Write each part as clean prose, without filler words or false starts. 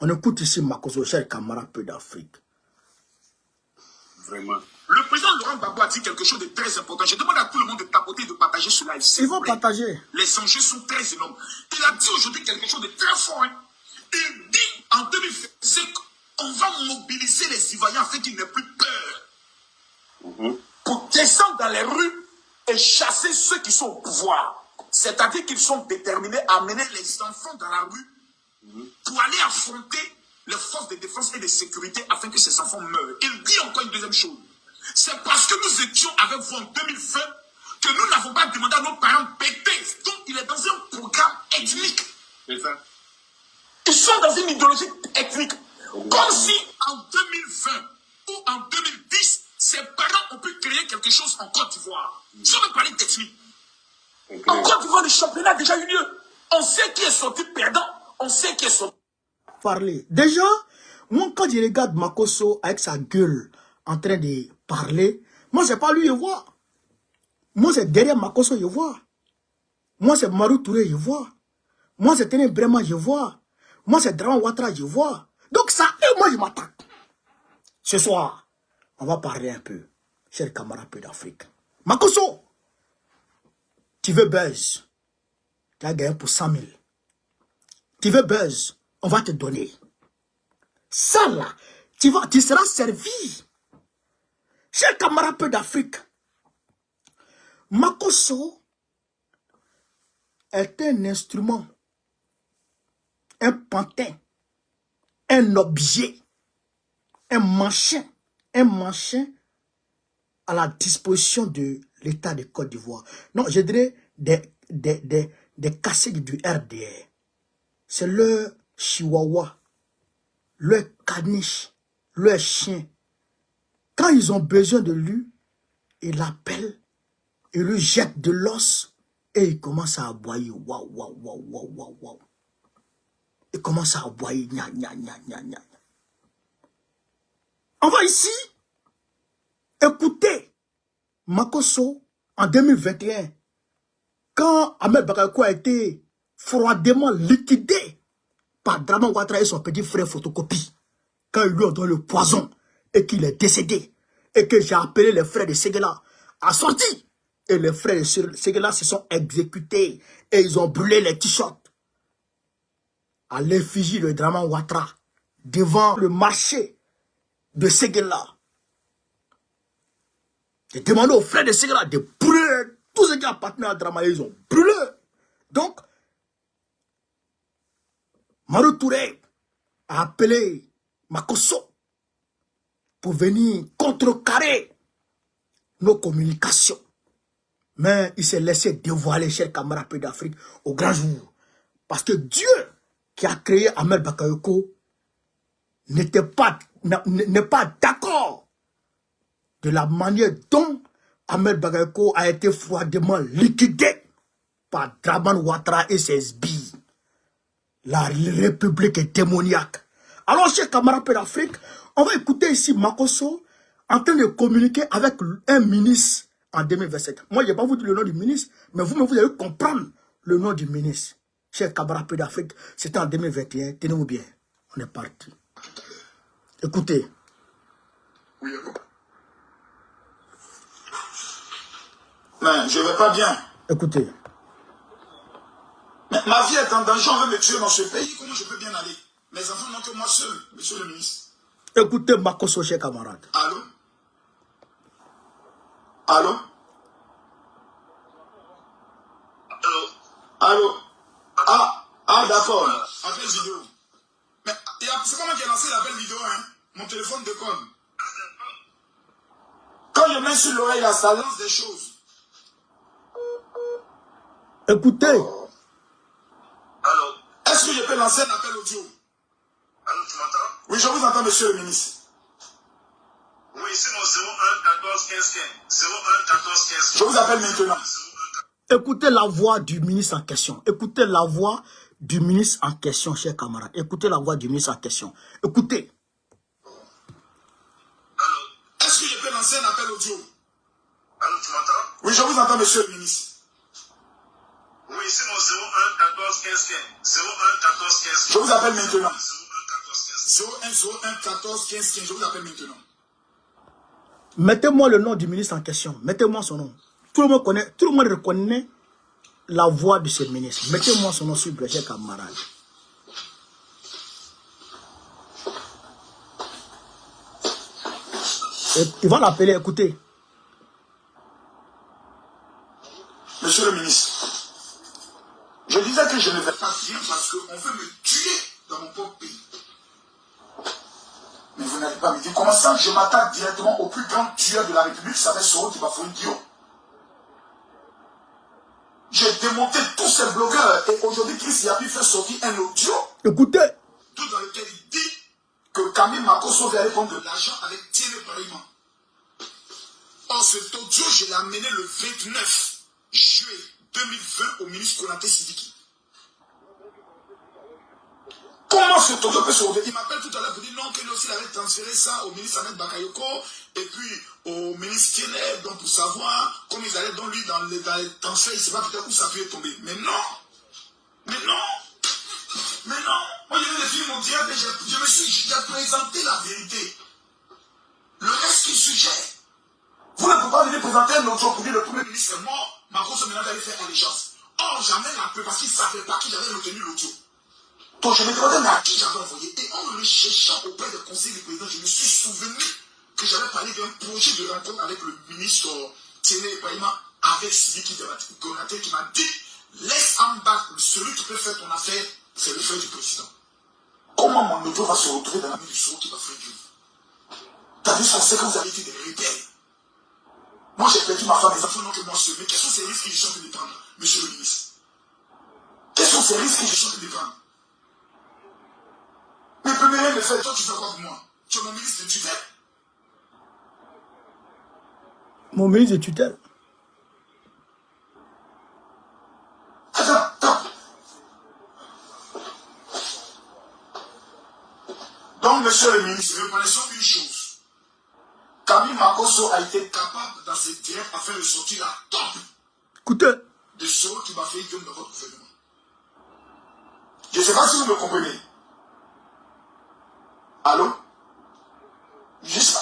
On écoute ici Makosso, cher camarade, peu d'Afrique. Vraiment. Le président Laurent Gbagbo a dit quelque chose de très important. Je demande à tout le monde de tapoter et de partager cela. Ils vont partager. Les enjeux sont très énormes. Il a dit aujourd'hui quelque chose de très fort. Hein. Il dit en 2025 qu'on va mobiliser les Ivoiriens afin qu'ils n'aient plus peur. Pour descendre dans les rues et chasser ceux qui sont au pouvoir. C'est-à-dire qu'ils sont déterminés à amener les enfants dans la rue pour aller affronter les forces de défense et de sécurité afin que ces enfants meurent. Il dit encore une deuxième chose. C'est parce que nous étions avec vous en 2020 que nous n'avons pas demandé à nos parents péter. Donc il est dans un programme ethnique. C'est ça. Ils sont dans une idéologie ethnique. Comme si en 2020 ou en 2010, ses parents ont pu créer quelque chose en Côte d'Ivoire. Si on veut parler d'ethnie. En Côte d'Ivoire, le championnat a déjà eu lieu. On sait qui est sorti perdant. On sait qui est sorti. Parler. Déjà, moi, quand je regarde Makosso avec sa gueule en train de parler, moi, c'est pas lui, je vois. Moi, c'est derrière Makosso, je vois. Moi, c'est Marou Touré, je vois. Moi, c'est Téné Brema, je vois. Moi, c'est Draman Ouattara, je vois. Donc, ça, et moi, je m'attaque. Ce soir, on va parler un peu, cher camarade peu d'Afrique. Makosso, tu veux buzz. Tu as gagné pour 100 000. Tu veux buzz, on va te donner. Ça là, tu seras servi. Cher camarade peu d'Afrique, Makosso est un instrument, un pantin, un objet, un manchin à la disposition de l'État de Côte d'Ivoire. Non, je dirais des caciques du RDR. C'est leur chihuahua, leur caniche, leur chien. Quand ils ont besoin de lui, ils l'appellent, ils lui jettent de l'os et ils commencent à aboyer. Waouh, waouh, waouh, waouh, waouh, waouh. Ils commencent à aboyer. Gna, gna, gna, gna, gna. On va ici écouter Makosso en 2021, quand Ahmed Bakayoko a été froidement liquidé par Draman Ouattara et son petit frère Photocopie, quand ils lui ont donné le poison et qu'il est décédé, et que j'ai appelé les frères de Séguéla à sortir, et les frères de Séguéla se sont exécutés et ils ont brûlé les t-shirts à l'effigie de Draman Ouattara devant le marché de Séguéla. J'ai demandé aux frères de Séguéla de brûler tout ce qui appartenait à Draman, ils ont brûlé. Donc, Marou Touré a appelé Makosso pour venir contrecarrer nos communications. Mais il s'est laissé dévoiler, cher camarade peu d'Afrique, au grand jour. Parce que Dieu qui a créé Ahmed Bakayoko n'est pas d'accord de la manière dont Ahmed Bakayoko a été froidement liquidé par Draman Ouattara et ses sbires. La République est démoniaque. Alors, chers camarades d'Afrique, on va écouter ici Makosso en train de communiquer avec un ministre en 2027. Moi, je n'ai pas vous dire le nom du ministre, mais vous allez comprendre le nom du ministre. Chers camarades d'Afrique, c'était en 2021. Tenez-vous bien. On est parti. Écoutez. Oui, mais je ne vais pas bien. Écoutez. Mais ma vie est en danger, on veut me tuer dans ce pays. Comment je peux bien aller? Mes enfants n'ont que moi seul, monsieur le ministre. Écoutez Makosso, chers camarades. Allô? Allô? Allô? Allô? Ah d'accord. Appel vidéo. Mais c'est pas moi qui ai lancé l'appel vidéo, hein? Mon téléphone déconne. Quand je mets sur l'oreille, là, ça lance des choses. Écoutez. Allô? Est-ce que je peux lancer un appel audio? Allô, tu m'entends? Oui, je vous entends, monsieur le ministre. Oui, c'est mon 01 14 15 15. 01 14 15 15. Je vous appelle maintenant. Écoutez la voix du ministre en question. Écoutez la voix du ministre en question, chers camarades. Écoutez la voix du ministre en question. Écoutez. Allô? Est-ce que je peux lancer un appel audio? Allô, tu m'entends? Oui, je vous entends, monsieur le ministre. Oui, c'est mon 01 14 15 15. 01 14 15 15. Je vous appelle maintenant. 01 14 0101 14 15 15. Je vous appelle maintenant. Mettez-moi le nom du ministre en question. Mettez-moi son nom. Tout le monde connaît, tout le monde reconnaît la voix de ce ministre. Mettez-moi son nom sur Blaise camarade. Il va l'appeler, écoutez. Monsieur le ministre, je disais que je ne vais pas bien parce qu'on veut me tuer dans mon propre pays. Mais vous n'allez pas me dire comment ça, je m'attaque directement au plus grand tueur de la République, ça va être Soro Tibafoun Dio. J'ai démonté tous ces blogueurs et aujourd'hui Chris Yapi fait sortir un audio. Écoutez. Tout dans lequel il dit que Camille Makosso va aller prendre de l'argent avec Thierry Paris. Or cet audio, je l'ai amené le 29 juillet 2020 au ministre Konaté Sidiki. Comment ce audio peut se retrouver? Il m'appelle tout à l'heure pour dire non, que lui aussi il avait transféré ça au ministre Ahmed Bakayoko et puis au ministre Kieler, donc pour savoir comment ils allaient dans lui dans les transferts, il ne sait pas peut-être où ça peut tomber. Mais non, mais non, mais non. Moi je viens de finir mon diable et j'ai présenté la vérité. Le reste qui suggère. Vous ne pouvez pas venir présenter un audio pour dire le premier ministre est mort, Makosso maintenant d'aller faire allégeance. Or jamais la peu parce qu'il ne savait pas qui j'avais retenu l'audio. Donc je me demandais mais à qui j'avais envoyé. Et en le cherchant auprès des conseils du président, je me suis souvenu que j'avais parlé d'un projet de rencontre avec le ministre Tiene Ibrahima avec Sidiki Konaté qui m'a dit laisse en bas celui qui peut faire ton affaire, c'est le frère du président. Comment mon audio va se retrouver dans la main du Soro qui va faire Dieu? T'as vu, on sait que vous avez été des rebelles. Moi j'ai perdu ma femme, mes enfants, non que moi seul. Mais quels sont ces risques que je suis en train de prendre, monsieur le ministre? Quels sont ces risques que je suis en train de prendre? Mais premier me fait, toi tu fais quoi pour moi? Tu es mon ministre de tutelle? Mon ministre de tutelle. Attends. Donc, monsieur le ministre, reconnaissons une chose. Camille Makosso a été capable dans ses directs afin de sortir la top. Écoutez. De ce qui m'a fait dans votre gouvernement. Je ne sais pas si vous me comprenez. Allô? Juste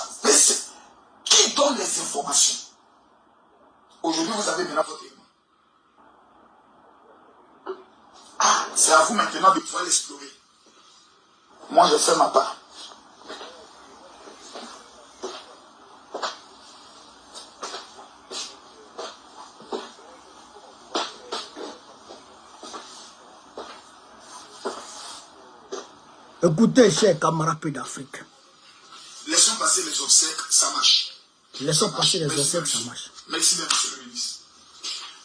qui donne les informations? Aujourd'hui, vous avez maintenant votre élément. Ah, c'est à vous maintenant de pouvoir l'explorer. Moi, je fais ma part. Écoutez, chers camarades d'Afrique. Laissons passer les obsèques, ça marche. Laissons passer les obsèques, ça marche. Merci bien, monsieur le ministre.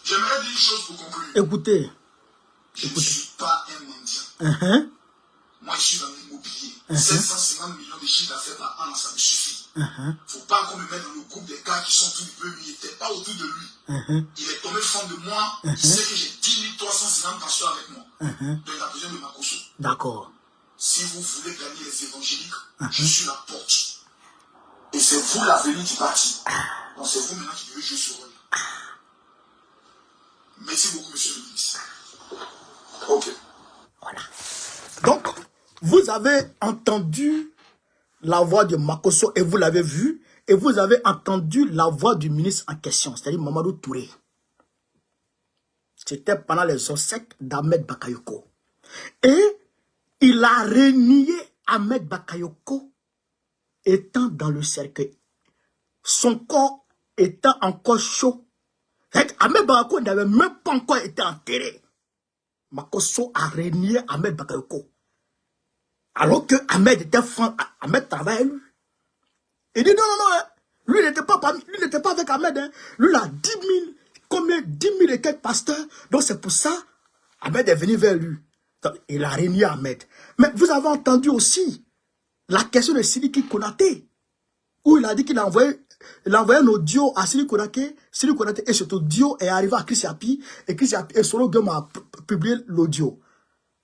J'aimerais dire une chose pour conclure. Écoutez. Je ne suis pas un mendiant. Moi, je suis dans l'immobilier. 750 millions de chiffres d'affaires par an, ça me suffit. Il ne faut pas qu'on me mette dans le groupe des gars qui sont tout peu, lui, il n'était pas autour de lui. Il est tombé fond de moi. Il sait que j'ai 10 350 pasteurs avec moi. Donc, il a besoin de Makosso. D'accord. Si vous voulez gagner les évangéliques, je suis la porte. Et c'est vous l'avenir du parti. Donc, c'est vous maintenant qui devez jouer ce rôle. Merci beaucoup, monsieur le ministre. Ok. Voilà. Donc, vous avez entendu la voix de Makosso et vous l'avez vu. Et vous avez entendu la voix du ministre en question, c'est-à-dire Mamadou Touré. C'était pendant les obsèques d'Ahmed Bakayoko. Et il a renié Ahmed Bakayoko étant dans le cercueil. Son corps étant encore chaud. Ahmed Bakayoko n'avait même pas encore été enterré. Makosso a renié Ahmed Bakayoko. Alors que Ahmed était franc, Ahmed travaillait lui. Il dit non, lui n'était pas avec Ahmed. Hein. Lui, il a 10 000 et quelques pasteurs. Donc c'est pour ça, Ahmed est venu vers lui. Donc, il a renié Ahmed. Mais vous avez entendu aussi la question de Sidiki Konaté, où il a dit qu'il a envoyé un audio à Sidiki Konaté, et cet audio est arrivé à Chris Yapi, et Chris Yapi et Soro Gum a publié l'audio.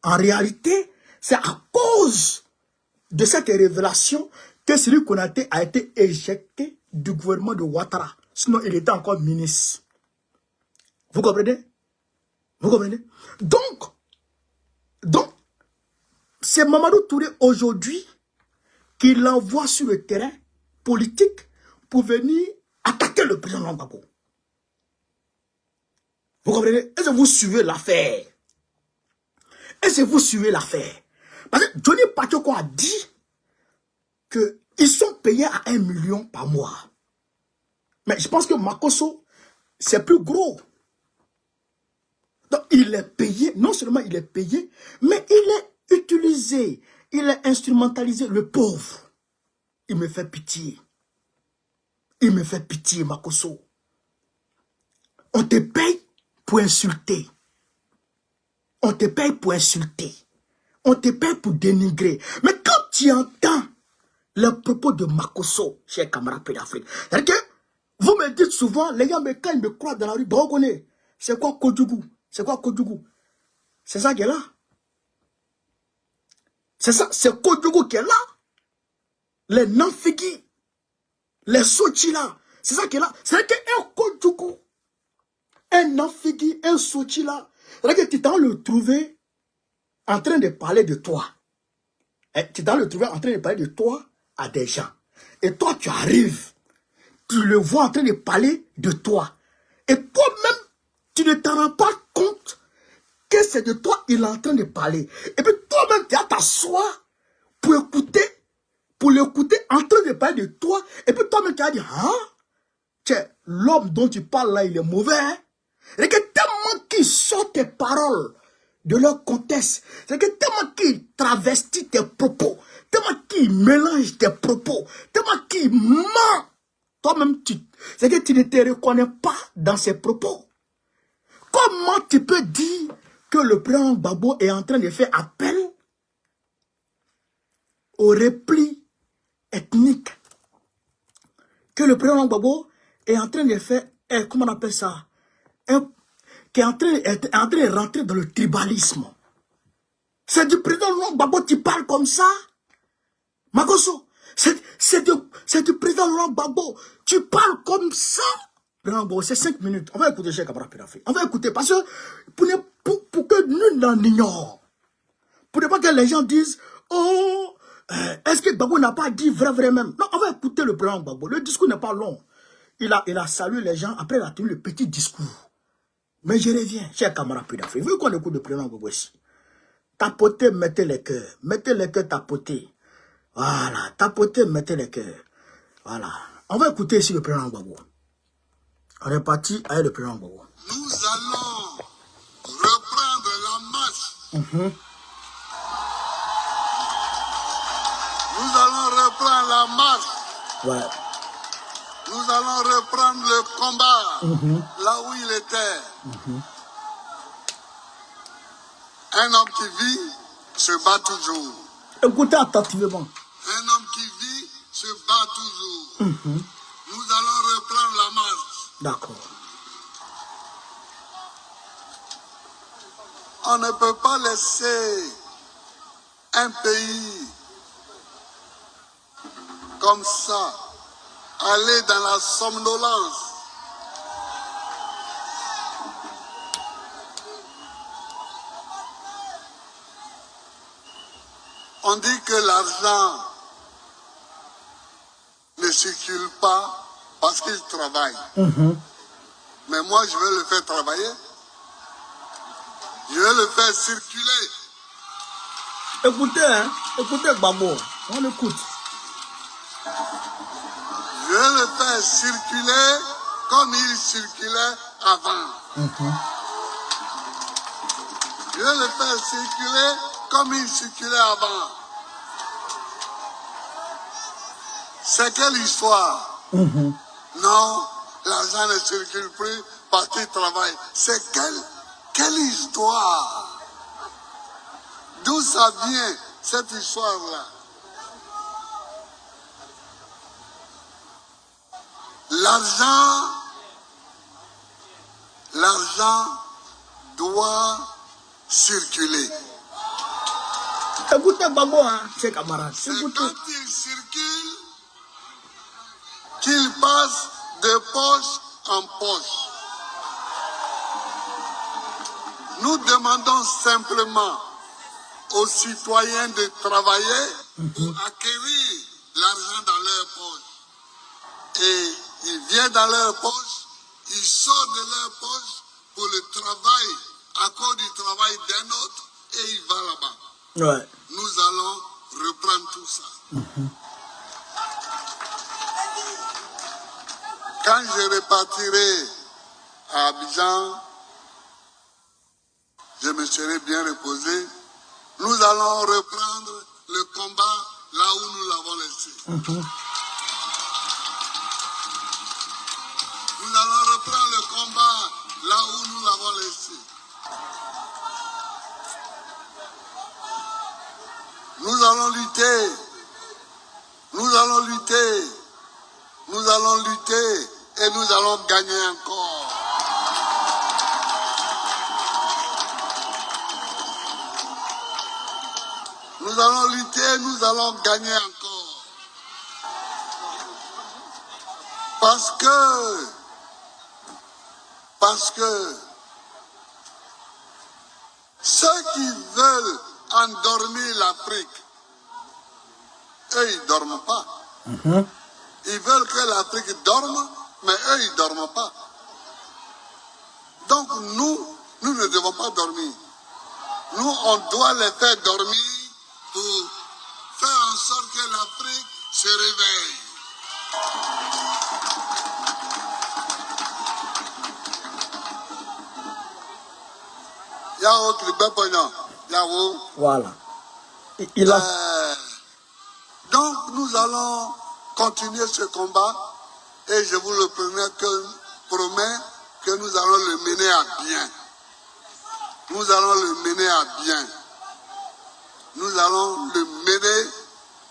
En réalité, c'est à cause de cette révélation que Sidiki Konaté a été éjecté du gouvernement de Ouattara. Sinon, il était encore ministre. Vous comprenez? Vous comprenez? Donc, c'est Mamadou Touré aujourd'hui qui l'envoie sur le terrain politique pour venir attaquer le président Gbagbo. Vous comprenez? Est-ce que vous suivez l'affaire? Est-ce que vous suivez l'affaire? Parce que Johnny Pachoko a dit qu'ils sont payés à 1 million par mois. Mais je pense que Makosso, c'est plus gros. Donc il est payé, non seulement il est payé, mais il est utilisé, il est instrumentalisé, le pauvre. Il me fait pitié. Il me fait pitié, Makosso. On te paye pour insulter. On te paye pour insulter. On te paye pour dénigrer. Mais quand tu entends les propos de Makosso, cher camarade d'Afrique, c'est-à-dire que vous me dites souvent, les gars, mais quand ils me croient dans la rue, bon, on connaît. C'est quoi Kodjougou? C'est quoi Kodjougou? C'est ça qui est là. C'est ça, c'est Kodjougou qui est là. Les Nanfigi, les Sochila, c'est ça qui est là. C'est qu'un Kodjougou, un Nanfigi, un Sochila, c'est-à-dire que tu t'en le trouver en train de parler de toi. Et tu t'en le trouver en train de parler de toi à des gens. Et toi, tu arrives. Tu le vois en train de parler de toi. Et toi-même, tu ne t'en rends pas compte que c'est de toi il est en train de parler. Et puis toi-même, tu vas t'asseoir pour l'écouter en train de parler de toi. Et puis toi-même, tu vas dire, hein? L'homme dont tu parles là, il est mauvais. Hein? Et que tellement qu'il sort tes paroles de leur contexte, c'est que tellement qu'il travestit tes propos, tellement qu'il mélange tes propos, tellement qu'il ment. Toi-même, c'est que tu ne te reconnais pas dans ses propos. Comment tu peux dire que le président Gbagbo est en train de faire appel au repli ethnique? Que le président Gbagbo est en train de faire, comment on appelle ça? Qui est en train de rentrer dans le tribalisme. C'est du président Gbagbo qui parle comme ça? Makosso, c'est du président Laurent Gbagbo. Tu parles comme ça? C'est 5 minutes. On va écouter Cheikh Abra Pédafé. On va écouter parce que pour que nul n'en ignore. Pour ne pas que les gens disent, oh, est-ce que Gbagbo n'a pas dit vrai même? Non, on va écouter le président Gbagbo. Le discours n'est pas long. Il a salué les gens. Après, il a tenu le petit discours. Mais je reviens, Cheikh Abra Pédafé. Vous voyez qu'on écoute le président Gbagbo ici? Tapotez, mettez les cœurs. Mettez les cœurs, tapotez. Voilà, tapotez, mettez les cœurs. Voilà. On va écouter ici le président Gbagbo. On est parti avec le président Gbagbo. Nous allons reprendre la marche. Nous allons reprendre la marche. Ouais. Nous allons reprendre le combat là où il était. Un homme qui vit se bat toujours. Écoutez attentivement. Un homme qui vit se bat toujours. Nous allons reprendre la marche. D'accord. On ne peut pas laisser un pays comme ça aller dans la somnolence. On dit que l'argent ne circule pas parce qu'il travaille. Mais moi, je veux le faire travailler. Je veux le faire circuler. Écoutez, hein. Écoutez Gbagbo. On écoute. Je veux le faire circuler comme il circulait avant. Je veux le faire circuler comme il circulait avant. C'est quelle histoire? Non, l'argent ne circule plus parce qu'il travaille. C'est quelle histoire? D'où ça vient, cette histoire-là? L'argent doit circuler. Écoutez Gbagbo, hein, ses camarades. C'est Écoutez. quand il circule qu'il passe de poche en poche. Nous demandons simplement aux citoyens de travailler pour acquérir l'argent dans leur poche. Et il vient dans leur poche, il sort de leur poche pour le travail, à cause du travail d'un autre, et il va là-bas. Ouais. Nous allons reprendre tout ça. Quand je repartirai à Abidjan, je me serai bien reposé. Nous allons reprendre le combat là où nous l'avons laissé. Nous allons reprendre le combat là où nous l'avons laissé. Nous allons lutter. Nous allons lutter. Nous allons lutter et nous allons gagner encore. Nous allons lutter, nous allons gagner encore. Parce que ceux qui veulent endormir l'Afrique, eux, ils ne dorment pas. Ils veulent que l'Afrique dorme, mais eux, ils ne dorment pas. Donc nous ne devons pas dormir. Nous, on doit les faire dormir pour faire en sorte que l'Afrique se réveille. Yao Klibepognon, Yao. Voilà. Il a... Donc nous allons continuer ce combat et je vous le promets que nous allons le mener à bien. Nous allons le mener à bien. Nous allons le mener,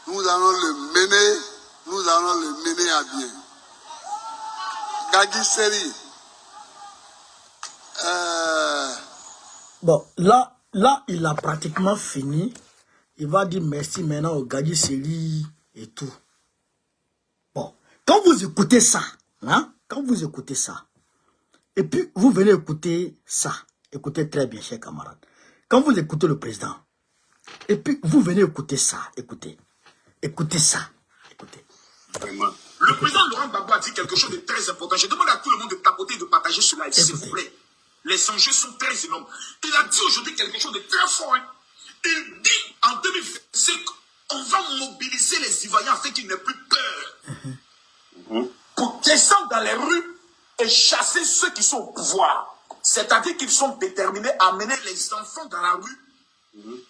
nous allons le mener, nous allons le mener à bien. Gadji Seri. Bon, là, il a pratiquement fini. Il va dire merci maintenant au Gadji Seri et tout. Bon, quand vous écoutez ça, hein, et puis vous venez écouter ça, écoutez très bien, chers camarades. Quand vous écoutez le président, et puis vous venez écouter ça, écoutez ça, écoutez. Le président Laurent Gbagbo a dit quelque chose de très important. Je demande à tout le monde de tapoter et de partager cela, s'il vous plaît. Les enjeux sont très énormes. Il a dit aujourd'hui quelque chose de très fort. Hein. Il dit en 2025 qu'on va mobiliser les Ivoiriens afin qu'ils n'aient plus peur. Pour descendre dans les rues et chasser ceux qui sont au pouvoir. C'est-à-dire qu'ils sont déterminés à amener les enfants dans la rue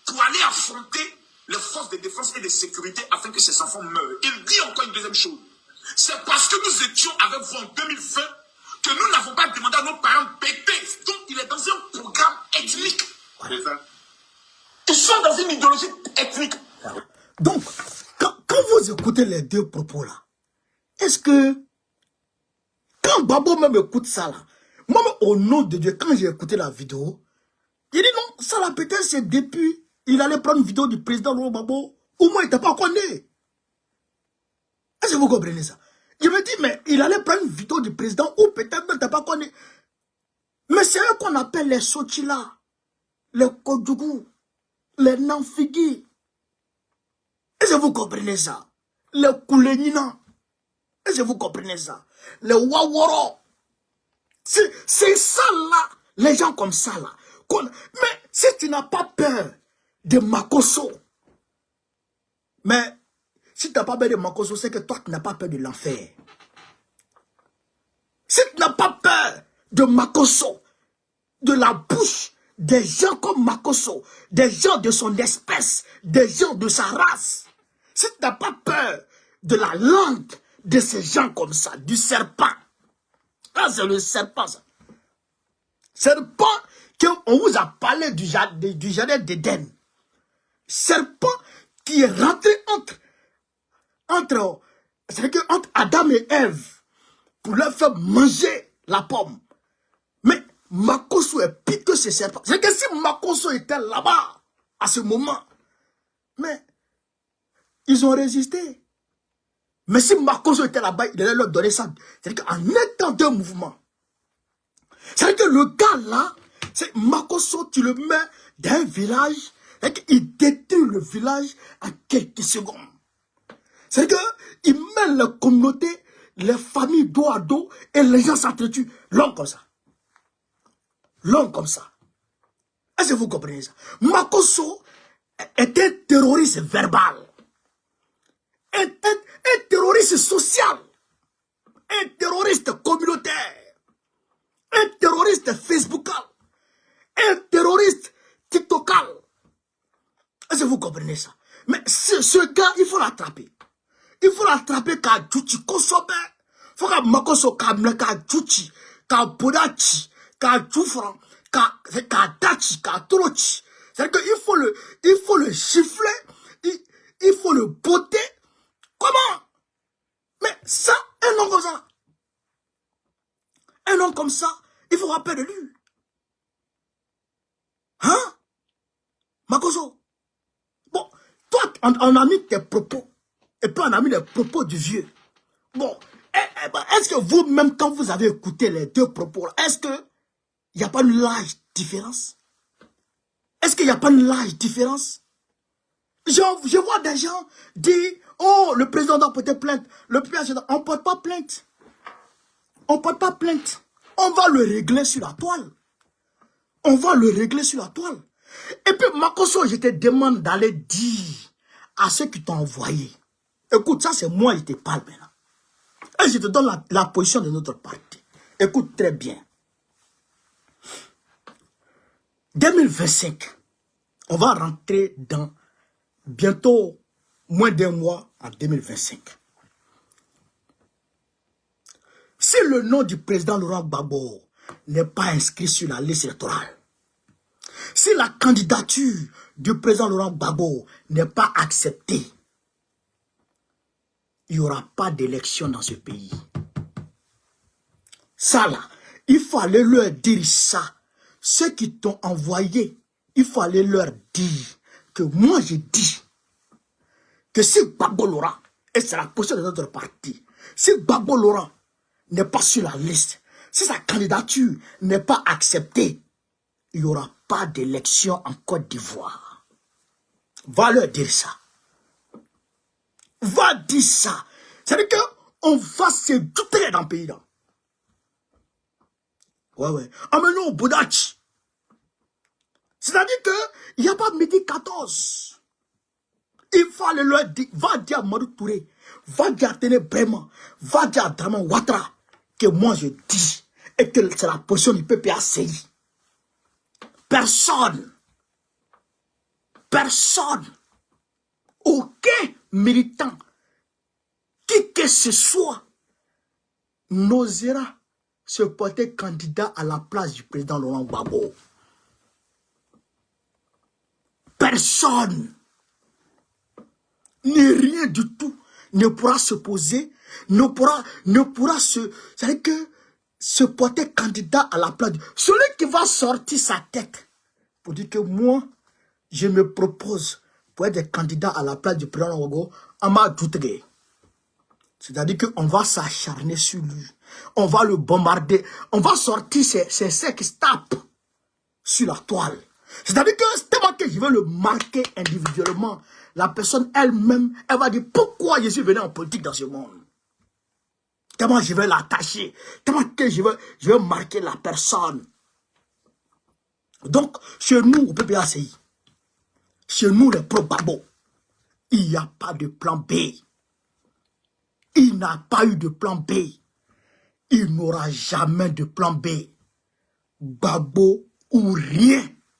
pour aller affronter les forces de défense et de sécurité afin que ces enfants meurent. Il dit encore une deuxième chose. C'est parce que nous étions avec vous en 2020 que nous n'avons pas demandé à nos parents péter. Donc il est dans un programme ethnique. C'est ça. Ils sont dans une idéologie ethnique. Voilà. Donc, quand vous écoutez les deux propos là, est-ce que quand Babo même écoute ça là, moi au nom de Dieu, quand j'ai écouté la vidéo, il dit non, ça là peut-être c'est depuis, il allait prendre une vidéo du président Laurent Gbagbo, au moins il n'était pas connu. Est-ce que vous comprenez ça? Je me dis, mais il allait prendre une vidéo du président, ou peut-être même il n'était pas connu. Mais c'est eux qu'on appelle les Sochila, les Kodjougou, les Nanfigi. Est-ce que vous comprenez ça? Les Koulenina. Est-ce que vous comprenez ça? Les Waworo. C'est ça là, les gens comme ça là. Mais si tu n'as pas peur de Makosso, mais si tu n'as pas peur de Makosso, c'est que toi tu n'as pas peur de l'enfer. Si tu n'as pas peur de Makosso, de la bouche des gens comme Makosso, des gens de son espèce, des gens de sa race, si tu n'as pas peur de la langue de ces gens comme ça, du serpent, là c'est le serpent ça. Serpent qu'on vous a parlé du jardin d'Éden. Serpent qui est rentré entre Adam et Ève pour leur faire manger la pomme. Mais Makosso est pire que ces serpents. C'est que si Makosso était là-bas, à ce moment, mais ils ont résisté. Mais si Makosso était là-bas, il allait leur donner ça. C'est-à-dire qu'en étant de mouvement, c'est-à-dire que le gars là, c'est Makosso, tu le mets dans un village, et il détruit le village en quelques secondes. C'est qu'il met les communautés, les familles dos à dos et les gens s'entretuent. L'homme comme ça. L'homme comme ça. Est-ce que vous comprenez ça? Makosso est un terroriste verbal. Un terroriste social. Un terroriste communautaire. Un terroriste facebookal. Un terroriste tiktokal. Est-ce que vous comprenez ça? Mais ce gars, il faut l'attraper. Il faut l'attraper car Djouchi Kosobe. Il faut que Makosso Kamleka Djouchi, car Bodachi, car Djoufran, car Dachi, car Torochi. C'est-à-dire qu'il faut le chiffler, il faut le botter. Comment? Mais ça, un homme comme ça. Un homme comme ça, il faut rappeler de lui. Hein? Makosso. Bon, toi, on a mis tes propos. Et puis on a mis les propos du vieux. Bon, est-ce que vous-même, quand vous avez écouté les deux propos, est-ce qu'il n'y a pas une large différence? Est-ce qu'il n'y a pas une large différence? Je vois des gens dire, oh, le président doit porter plainte. Le président, on ne porte pas plainte. On ne porte pas plainte. On va le régler sur la toile. On va le régler sur la toile. Et puis, Makosso, je te demande d'aller dire à ceux qui t'ont envoyé. Écoute, ça c'est moi, je te parle maintenant. Et je te donne la position de notre parti. Écoute très bien. 2025, on va rentrer dans bientôt moins d'un mois en 2025. Si le nom du président Laurent Gbagbo n'est pas inscrit sur la liste électorale, si la candidature du président Laurent Gbagbo n'est pas acceptée, il n'y aura pas d'élection dans ce pays. Ça là, il faut aller leur dire ça. Ceux qui t'ont envoyé, il faut aller leur dire que moi je dis que si Gbagbo Laurent, et c'est la position de notre parti, si Gbagbo Laurent n'est pas sur la liste, si sa candidature n'est pas acceptée, il n'y aura pas d'élection en Côte d'Ivoire. Va leur dire ça. Va dire ça. C'est-à-dire qu'on va se douter dans le pays là. Ouais. Amenons au Bodachi. C'est-à-dire qu'il n'y a pas midi 14. Il faut aller leur dire, va dire à Madou Touré, va dire à Téné Bréman, va dire à Draman Ouattara, que moi je dis, et que c'est la position du PPACI. Personne, aucun militant, qui que ce soit, n'osera se porter candidat à la place du président Laurent Gbagbo. Personne, ni rien du tout, ne pourra se poser, ne pourra c'est-à-dire que se porter candidat à la place. Celui qui va sortir sa tête pour dire que moi, je me propose pour être candidat à la place du président Ouago, Amadou Touté. C'est-à-dire qu'on va s'acharner sur lui. On va le bombarder. On va sortir ces qui se tapent sur la toile. C'est-à-dire que c'est tellement que je vais le marquer individuellement. La personne elle-même, elle va dire pourquoi je suis venu en politique dans ce monde. Tellement je vais l'attacher. Tellement que je vais marquer la personne. Donc, chez nous, au PPACI, chez nous, les pro-Gbagbo, il n'y a pas de plan B. Il n'a pas eu de plan B. Il n'aura jamais de plan B. Gbagbo ou rien.